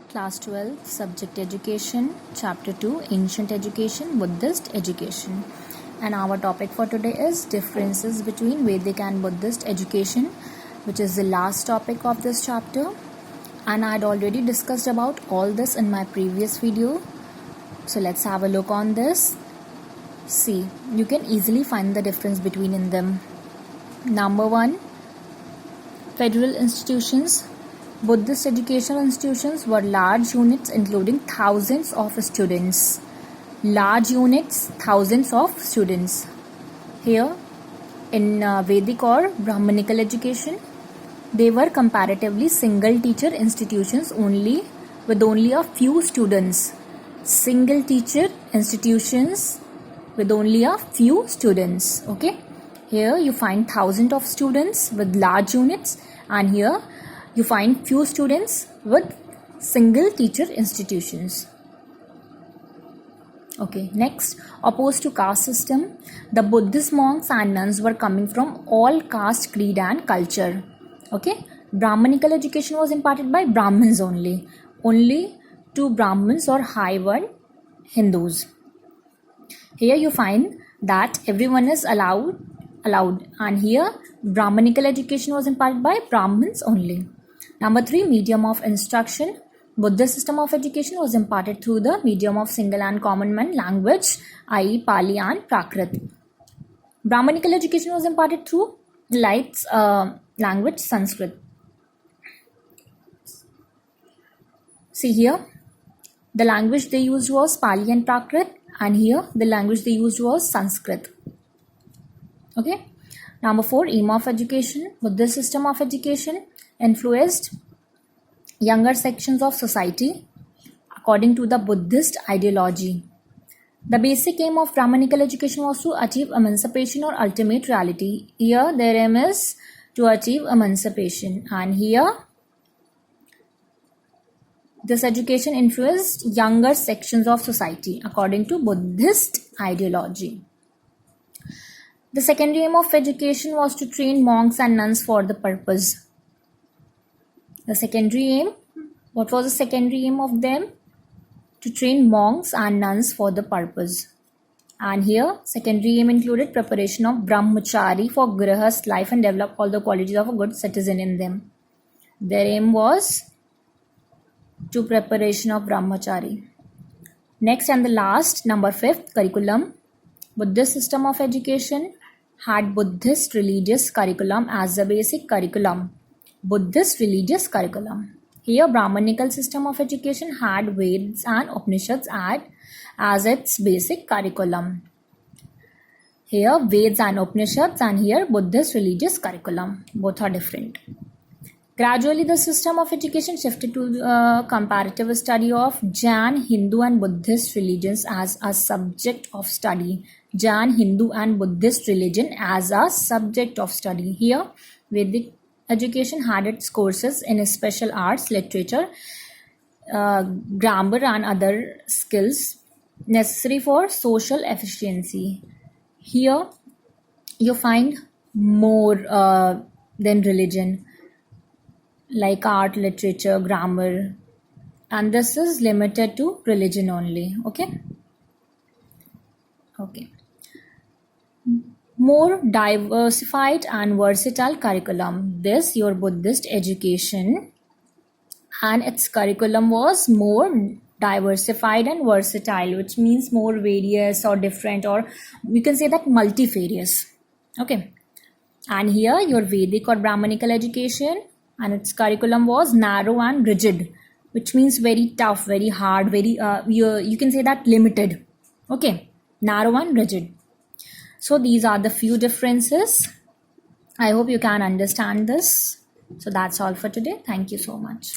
Class 12, Subject Education, Chapter 2, Ancient Education, Buddhist Education. And our topic for today is differences between Vedic and Buddhist education, which is the last topic of this chapter. And I had already discussed about all this in my previous video. So let's have a look on this. See, you can easily find the difference between them. Number 1, federal institutions. Buddhist educational institutions were large units including thousands of students. Large units, thousands of students. Here, in Vedic or Brahmanical education, they were comparatively single teacher institutions with only a few students. Single teacher institutions with only a few students. Okay. Here you find thousands of students with large units, and here you find few students with single teacher institutions. Okay, next, opposed to caste system, the Buddhist monks and nuns were coming from all caste, creed and culture. Okay, Brahmanical education was imparted by Brahmins only to Brahmins or high-born Hindus. Here you find that everyone is allowed, and here Brahmanical education was imparted by Brahmins only. Number 3, medium of instruction. Buddhist system of education was imparted through the medium of single and common man language, i.e. Pali and Prakrit. Brahmanical education was imparted through light language, Sanskrit. See here, the language they used was Pali and Prakrit, and here the language they used was Sanskrit. Okay. Number 4, aim of education. Buddhist system of education influenced younger sections of society according to the Buddhist ideology. The basic aim of Brahmanical education was to achieve emancipation or ultimate reality. Here their aim is to achieve emancipation, and here this education influenced younger sections of society according to Buddhist ideology. The secondary aim of education was to train monks and nuns for the purpose. The secondary aim, what was the secondary aim of them? To train monks and nuns for the purpose. And here, secondary aim included preparation of brahmachari for grihast life and develop all the qualities of a good citizen in them. Their aim was to preparation of brahmachari. Next and the last, number 5, curriculum. Buddhist system of education had Buddhist religious curriculum as the basic curriculum. Buddhist religious curriculum. Here, Brahmanical system of education had Vedas and Upanishads as its basic curriculum. Here, Vedas and Upanishads, and here Buddhist religious curriculum. Both are different. Gradually, the system of education shifted to the comparative study of Jain, Hindu and Buddhist religions as a subject of study. Jain, Hindu and Buddhist religion as a subject of study. Here, Vedic education had its courses in special arts, literature, grammar and other skills necessary for social efficiency. Here, you find more than religion, like art, literature, grammar, and this is limited to religion only. Okay. More diversified and versatile curriculum. This your Buddhist education, and its curriculum was more diversified and versatile, which means more various or different, or you can say that multifarious. Okay. And here your Vedic or Brahmanical education, and its curriculum was narrow and rigid, which means very tough, very hard, very you can say that limited. Okay, narrow and rigid. So these are the few differences. I hope you can understand this. So that's all for today. Thank you so much.